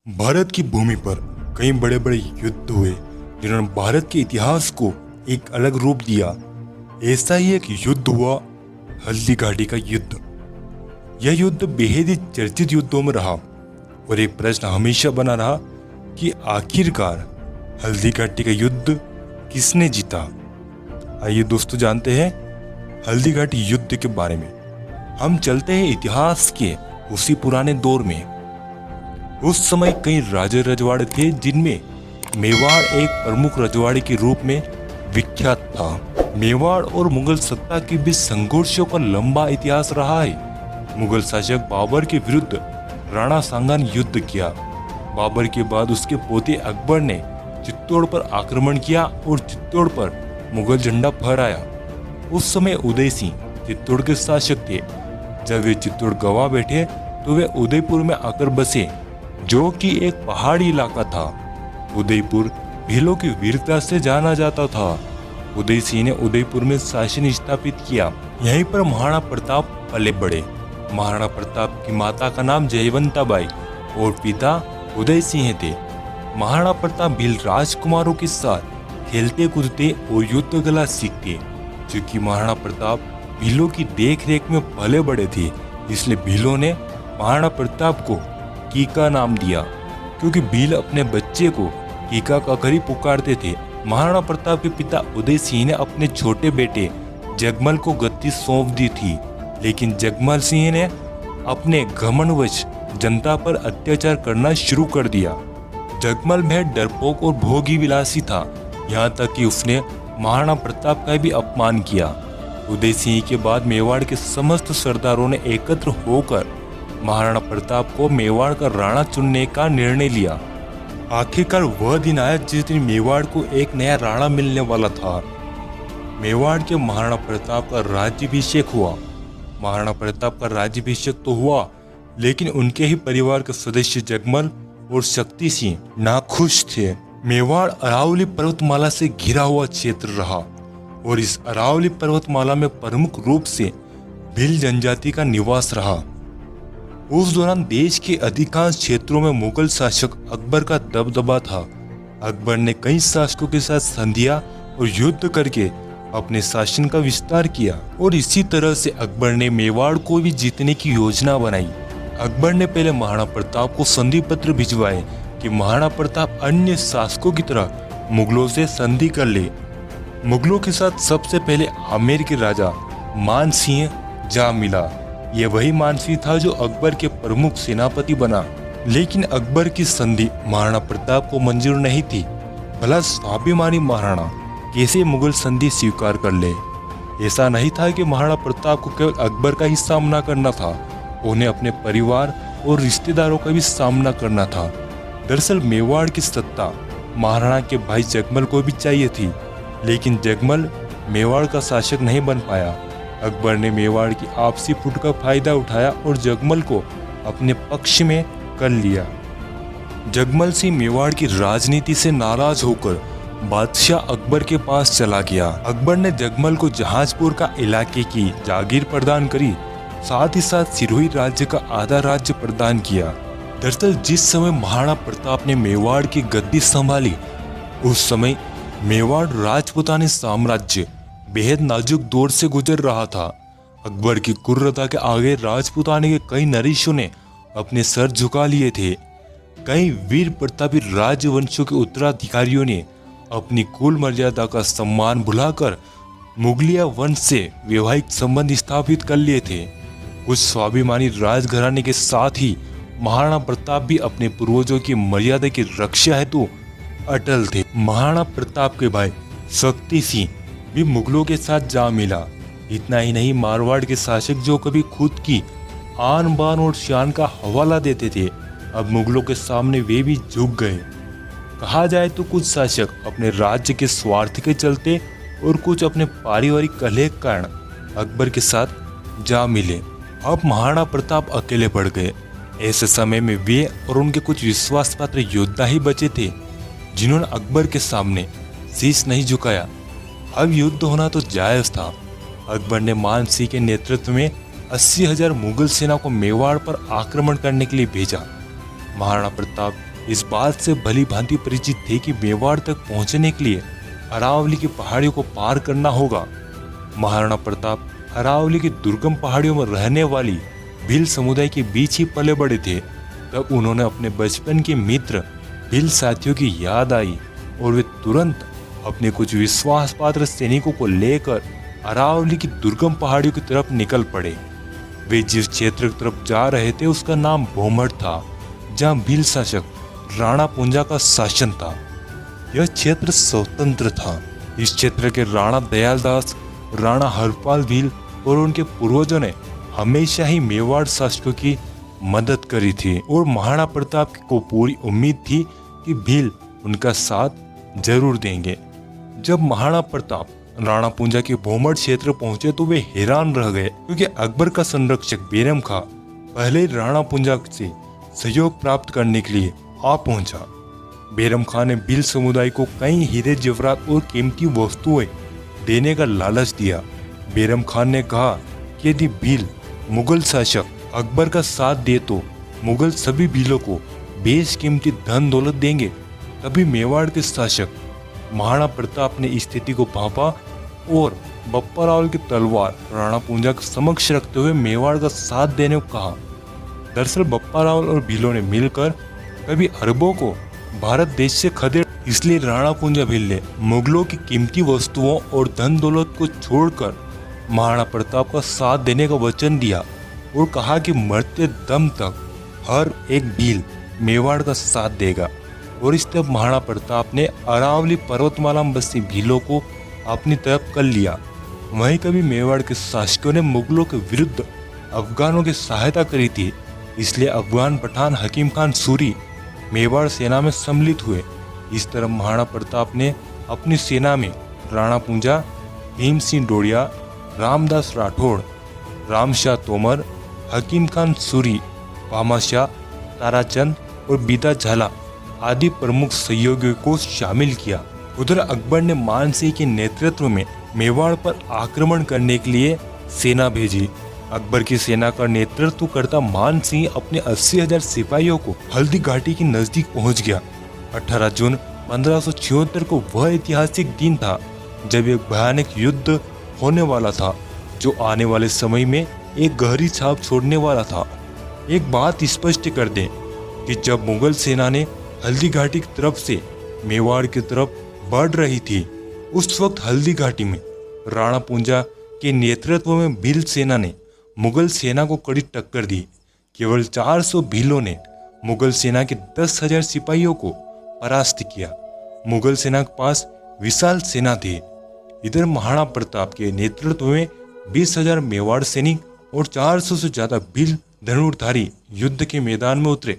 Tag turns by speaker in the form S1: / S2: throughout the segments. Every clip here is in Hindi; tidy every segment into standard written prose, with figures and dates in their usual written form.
S1: भारत की भूमि पर कई बड़े बड़े युद्ध हुए जिन्होंने भारत के इतिहास को एक अलग रूप दिया। ऐसा ही एक युद्ध हुआ, हल्दी घाटी का युद्ध। यह युद्ध बेहद ही चर्चित युद्धों में रहा और एक प्रश्न हमेशा बना रहा कि आखिरकार हल्दी घाटी का युद्ध किसने जीता। आइए दोस्तों जानते हैं हल्दी घाटी युद्ध के बारे में। हम चलते हैं इतिहास के उसी पुराने दौर में। उस समय कई राजे रजवाड़े थे जिनमें मेवाड़ एक प्रमुख रजवाड़े के रूप में विख्यात था। मेवाड़ और मुगल सत्ता के बीच संघर्षों का लंबा इतिहास रहा है। मुगल शासक बाबर के विरुद्ध राणा सांगा ने युद्ध किया। बाबर के बाद उसके पोते अकबर ने चित्तौड़ पर आक्रमण किया और चित्तौड़ पर मुगल झंडा फहराया। उस समय उदय सिंह चित्तौड़ के शासक थे। जब वे चित्तौड़ गवा बैठे तो वे उदयपुर में आकर बसे, जो कि एक पहाड़ी इलाका था। उदयपुर भीलों की वीरता से जाना जाता था। उदय सिंह ने उदयपुर में शासन स्थापित किया। यहीं पर महाराणा प्रताप पले बढ़े। महाराणा प्रताप की माता का नाम जयवंता बाई और पिता उदय सिंह थे। महाराणा प्रताप भील राजकुमारों के साथ खेलते कूदते और युद्ध कला सीखते। क्योंकि महाराणा प्रताप भीलों की देख रेख में पले बड़े थे, इसलिए भीलों ने महाराणा प्रताप को कीका नाम दिया, क्योंकि भील अपने बच्चे को कीका कहकर ही पुकारते थे। महाराणा प्रताप के पिता उदय सिंह ने अपने छोटे बेटे जगमल को गद्दी सौंप दी थी, लेकिन जगमल सिंह ने अपने घमंडवश जनता पर अत्याचार करना शुरू कर दिया। जगमल में डरपोक और भोगी विलासी था, यहाँ तक कि उसने महाराणा प्रताप का भी अपमान किया। उदय सिंह के बाद मेवाड़ के समस्त सरदारों ने एकत्र होकर महाराणा प्रताप को मेवाड़ का राणा चुनने का निर्णय लिया। आखिरकार वह दिन आया जिस दिन मेवाड़ को एक नया राणा मिलने वाला था। मेवाड़ के महाराणा प्रताप का राज्याभिषेक हुआ। महाराणा प्रताप का राज्याभिषेक तो हुआ, लेकिन उनके ही परिवार के सदस्य जगमल और शक्ति सिंह नाखुश थे। मेवाड़ अरावली पर्वतमाला से घिरा हुआ क्षेत्र रहा और इस अरावली पर्वतमाला में प्रमुख रूप से भील जनजाति का निवास रहा। उस दौरान देश के अधिकांश क्षेत्रों में मुगल शासक अकबर का दबदबा था। अकबर ने कई शासकों के साथ संधियां और युद्ध करके अपने शासन का विस्तार किया और इसी तरह से अकबर ने मेवाड़ को भी जीतने की योजना बनाई। अकबर ने पहले महाराणा प्रताप को संधि पत्र भिजवाए कि महाराणा प्रताप अन्य शासकों की तरह मुगलों से संधि कर ले। मुगलों के साथ सबसे पहले आमेर के राजा मान सिंह जा मिला। यह वही मानसिंह था जो अकबर के प्रमुख सेनापति बना, लेकिन अकबर की संधि महाराणा प्रताप को मंजूर नहीं थी। भला स्वाभिमानी महाराणा कैसे मुगल संधि स्वीकार कर ले। ऐसा नहीं था कि महाराणा प्रताप को केवल अकबर का ही सामना करना था, उन्हें अपने परिवार और रिश्तेदारों का भी सामना करना था। दरअसल मेवाड़ की सत्ता महाराणा के भाई जगमल को भी चाहिए थी, लेकिन जगमल मेवाड़ का शासक नहीं बन पाया। अकबर ने मेवाड़ की आपसी फुट का फायदा उठाया और जगमल को अपने पक्ष में कर लिया। जगमल सिंह मेवाड़ की राजनीति से नाराज होकर बादशाह अकबर के पास चला गया। अकबर ने जगमल को जहाजपुर का इलाके की जागीर प्रदान करी, साथ ही साथ सिरोही राज्य का आधा राज्य प्रदान किया। दरअसल जिस समय महाराणा प्रताप ने मेवाड़ की गद्दी संभाली, उस समय मेवाड़ राजपूतानी साम्राज्य बेहद नाजुक दौर से गुजर रहा था। अकबर की क्रूरता के आगे राजपूतानी के कई नरेशों ने अपने सर झुका लिए थे। कई वीर प्रतापी राजवंशों के उत्तराधिकारियों ने अपनी कुल मर्यादा का सम्मान भुलाकर मुगलिया वंश से वैवाहिक संबंध स्थापित कर लिए थे। कुछ स्वाभिमानी राजघराने के साथ ही महाराणा प्रताप भी अपने पूर्वजों की मर्यादा की रक्षा हेतु अटल थे। महाराणा प्रताप के भाई शक्ति सिंह भी मुगलों के साथ जा मिला। इतना ही नहीं, मारवाड़ के शासक जो कभी खुद की आन बान और शान का हवाला देते थे, अब मुगलों के सामने वे भी झुक गए। कहा जाए तो कुछ शासक अपने राज्य के स्वार्थ के चलते और कुछ अपने पारिवारिक कलह के कारण अकबर के साथ जा मिले। अब महाराणा प्रताप अकेले पड़ गए। ऐसे समय में वे और उनके कुछ विश्वासपात्र योद्धा ही बचे थे जिन्होंने अकबर के सामने शीश नहीं झुकाया। अब युद्ध होना तो जायज था। अकबर ने मान सिंह के नेतृत्व में 80,000 मुगल सेना को मेवाड़ पर आक्रमण करने के लिए भेजा। महाराणा प्रताप इस बात से भली भांति परिचित थे कि मेवाड़ तक पहुंचने के लिए अरावली की पहाड़ियों को पार करना होगा। महाराणा प्रताप अरावली की दुर्गम पहाड़ियों में रहने वाली भील समुदाय के बीच ही पले बड़े थे। तब उन्होंने अपने बचपन के मित्र भील साथियों की याद आई और वे तुरंत अपने कुछ विश्वास पात्र सैनिकों को लेकर अरावली की दुर्गम पहाड़ियों की तरफ निकल पड़े। वे जिस क्षेत्र की तरफ जा रहे थे उसका नाम भोमट था, जहां भील शासक राणा पुंजा का शासन था। यह क्षेत्र स्वतंत्र था। इस क्षेत्र के राणा दयालदास, राणा हरपाल भील और उनके पूर्वजों ने हमेशा ही मेवाड़ शासकों की मदद करी थी और महाराणा प्रताप को पूरी उम्मीद थी कि भील उनका साथ जरूर देंगे। जब महाराणा प्रताप राणा पुंजा के भोमट क्षेत्र पहुंचे तो वे हैरान रह गए, क्योंकि अकबर का संरक्षक बेरम खां पहले ही राणा पुंजा से सहयोग प्राप्त करने के लिए आ पहुंचा। बेरम खां ने भील समुदाय को कई हीरे जवाहरात और कीमती वस्तुएं देने का लालच दिया। बेरम खान ने कहा कि यदि भील मुगल शासक अकबर का साथ दे तो मुगल सभी भीलों को बेशकीमती धन दौलत देंगे। तभी मेवाड़ के शासक महाराणा प्रताप ने स्थिति को भांपा और बप्पा रावल की तलवार राणा पुंजा के समक्ष रखते हुए मेवाड़ का साथ देने को कहा। दरअसल बप्पा रावल और भीलों ने मिलकर कभी अरबों को भारत देश से खदेड़, इसलिए राणा पुंजा भील ने मुगलों की कीमती वस्तुओं और धन दौलत को छोड़कर महाराणा प्रताप का साथ देने का वचन दिया और कहा कि मरते दम तक हर एक भील मेवाड़ का साथ देगा। और इस तरह महाराणा प्रताप ने अरावली पर्वतमाला में बसी भीलों को अपनी तरफ कर लिया। वहीं कभी मेवाड़ के शासकों ने मुगलों के विरुद्ध अफगानों की सहायता करी थी, इसलिए अफगान पठान हकीम खान सूरी मेवाड़ सेना में सम्मिलित हुए। इस तरह महाराणा प्रताप ने अपनी सेना में राणा पुंजा, भीम सिंह डोड़िया, रामदास राठौड़, रामशाह तोमर, हकीम खान सूरी, भामाशाह, ताराचंद और बीदा झाला आदि प्रमुख सहयोगियों को शामिल किया। उधर अकबर ने मान सिंह के नेतृत्व में मेवाड़ पर आक्रमण करने के लिए सेना भेजी। अकबर की सेना का नेतृत्व करता मान सिंह अपने 80,000 सिपाहियों को हल्दी घाटी के नजदीक पहुंच गया। 18 जून 1576 को वह ऐतिहासिक दिन था जब एक भयानक युद्ध होने वाला था, जो आने वाले समय में एक गहरी छाप छोड़ने वाला था। एक बात स्पष्ट कर दें कि जब मुगल सेना ने हल्दी घाटी की तरफ से मेवाड़ की तरफ बढ़ रही थी, उस वक्त हल्दी घाटी में राणा पुंजा के नेतृत्व में भील सेना ने मुगल सेना को कड़ी टक्कर दी। केवल 400 भीलों ने मुगल सेना के 10,000 सिपाहियों को परास्त किया। मुगल सेना के पास विशाल सेना थी। इधर महाराणा प्रताप के नेतृत्व में 20,000 मेवाड़ सैनिक और 400 से ज्यादा भील धनुर्धारी युद्ध के मैदान में उतरे।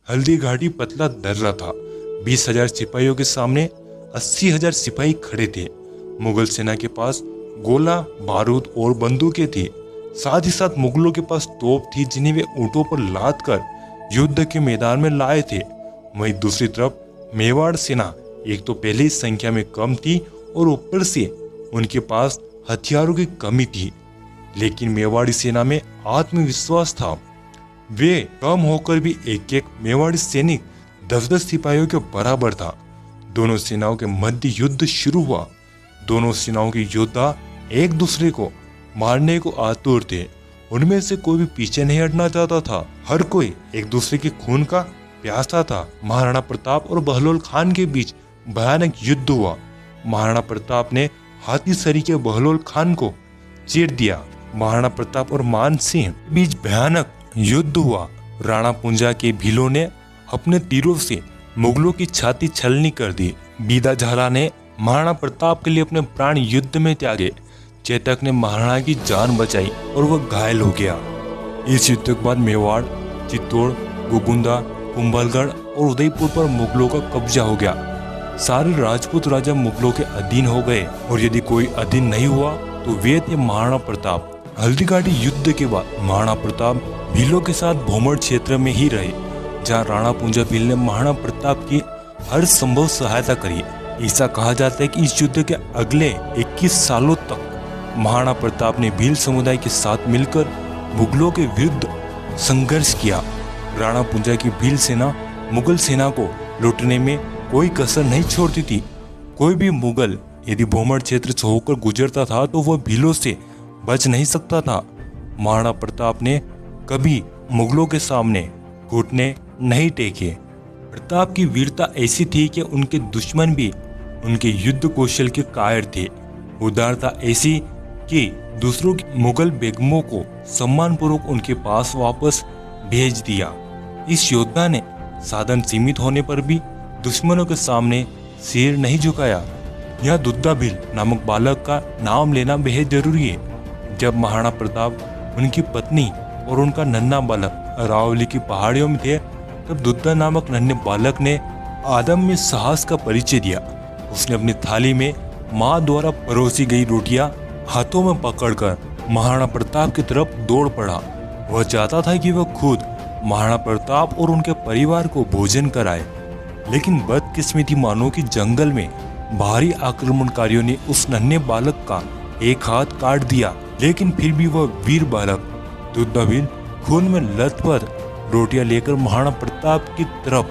S1: हल्दी घाटी पतला दर्रा था। 20,000 सिपाहियों के सामने 80,000 सिपाही खड़े थे। मुगल सेना के पास गोला, बारूद और बंदूकें थी। साथ ही साथ मुगलों के पास तोप थी, जिन्हें वे ऊंटों पर लाद कर युद्ध के मैदान में लाए थे। वहीं दूसरी तरफ मेवाड़ सेना एक तो पहले ही संख्या में कम थी और ऊपर से उनके पास हथियारों की कमी थी, लेकिन मेवाड़ी सेना में आत्मविश्वास था। वे कम होकर भी एक एक मेवाड़ी सैनिक 10-10 सिपाहियों के बराबर था। दोनों सेनाओं के मध्य युद्ध शुरू हुआ। दोनों सेनाओं के योद्धा एक दूसरे को मारने को आतुर थे। उनमें से कोई भी पीछे नहीं हटना चाहता था। हर कोई एक दूसरे के खून का प्यासा था। महाराणा प्रताप और बहलोल खान के बीच भयानक युद्ध हुआ। महाराणा प्रताप ने हाथी सरी के बहलोल खान को चीर दिया। महाराणा प्रताप और मान सिंह के बीच भयानक युद्ध हुआ। राणा पुंजा के भीलों ने अपने तीरों से मुगलों की छाती छलनी कर दी। बीदा झाला ने महाराणा प्रताप के लिए अपने प्राण युद्ध में त्यागे। चेतक ने महाराणा की जान बचाई और वह घायल हो गया। इस युद्ध के बाद मेवाड़, चित्तौड़, गोगुंदा, कुंभलगढ़ और उदयपुर पर मुगलों का कब्जा हो गया। सारे राजपूत राजा मुगलों के अधीन हो गए और यदि कोई अधीन नहीं हुआ तो वे थे महाराणा प्रताप। हल्दी घाटी युद्ध के बाद महाराणा प्रताप भीलों के साथ भोमड़ क्षेत्र में ही रहे, जहां राणा पुंजा भील ने महाराणा प्रताप की हर संभव सहायता करी। ऐसा कहा जाता है कि इस युद्ध के अगले 21 सालों तक महाराणा प्रताप ने भील समुदाय के साथ मिलकर मुगलों के विरुद्ध संघर्ष किया। राणा पुंजा की भील सेना मुगल सेना को लूटने में कोई कसर नहीं छोड़ती थी। कोई भी मुगल यदि भोमर क्षेत्र से होकर गुजरता था तो वह भीलों से बच नहीं सकता था। महाराणा प्रताप ने कभी मुगलों के सामने घुटने नहीं टेके। प्रताप की वीरता ऐसी थी कि उनके दुश्मन भी उनके युद्ध कौशल के कायर थे। उदारता ऐसी कि दूसरों की मुगल बेगमों को सम्मानपूर्वक उनके पास वापस भेज दिया। इस योद्धा ने साधन सीमित होने पर भी दुश्मनों के सामने सिर नहीं झुकाया। यह दुद्दा भील नामक बालक का नाम लेना बेहद जरूरी है। जब महाराणा प्रताप उनकी पत्नी और उनका नन्हा बालक अरावली की पहाड़ियों में थे तब दुद्दा नामक नन्हे बालक ने आदम में साहस का परिचय दिया। उसने अपनी थाली में माँ द्वारा परोसी गई रोटियां हाथों में पकड़कर महाराणा प्रताप की तरफ दौड़ पड़ा। वह चाहता था कि वह खुद महाराणा प्रताप और उनके परिवार को भोजन कराए, लेकिन बदकिस्मती मानो कि जंगल में भारी आक्रमणकारियों ने उस नन्हे बालक का एक हाथ काट दिया। लेकिन फिर भी वह वीर बालक दुद्दा भील खून में लथपथ रोटियां लेकर महाराणा प्रताप की तरफ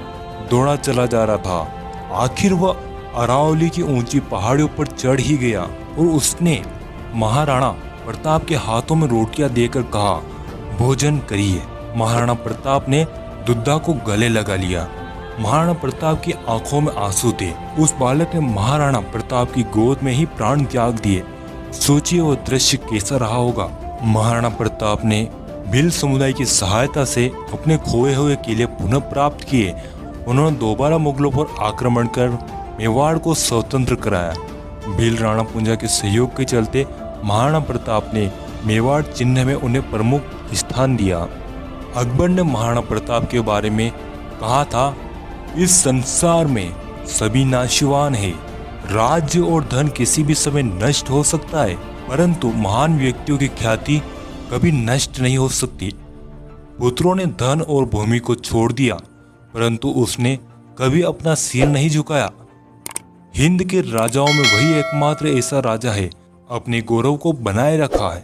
S1: दौड़ा चला जा रहा था। आखिर वह अरावली की ऊंची पहाड़ियों पर चढ़ ही गया और उसने महाराणा प्रताप के हाथों में रोटियां देकर कहा, भोजन करिए। महाराणा प्रताप ने दुद्दा को गले लगा लिया। महाराणा प्रताप की आंखों में आंसू थे। उस बालक ने महाराणा प्रताप की गोद में ही प्राण त्याग दिए। सोचिए वह दृश्य कैसा रहा होगा। महाराणा प्रताप ने भील समुदाय की सहायता से अपने खोए हुए किले पुनः प्राप्त किए। उन्होंने दोबारा मुगलों पर आक्रमण कर मेवाड़ को स्वतंत्र कराया। भील राणा पुंजा के सहयोग के चलते महाराणा प्रताप ने मेवाड़ चिन्ह में उन्हें प्रमुख स्थान दिया। अकबर ने महाराणा प्रताप के बारे में कहा था, इस संसार में सभी नाशवान है। राज्य और धन किसी भी समय नष्ट हो सकता है, परंतु महान व्यक्तियों की ख्याति कभी नष्ट नहीं हो सकती। पुत्रों ने धन और भूमि को छोड़ दिया, परंतु उसने कभी अपना सिर नहीं झुकाया। हिंद के राजाओं में वही एकमात्र ऐसा राजा है अपने गौरव को बनाए रखा है।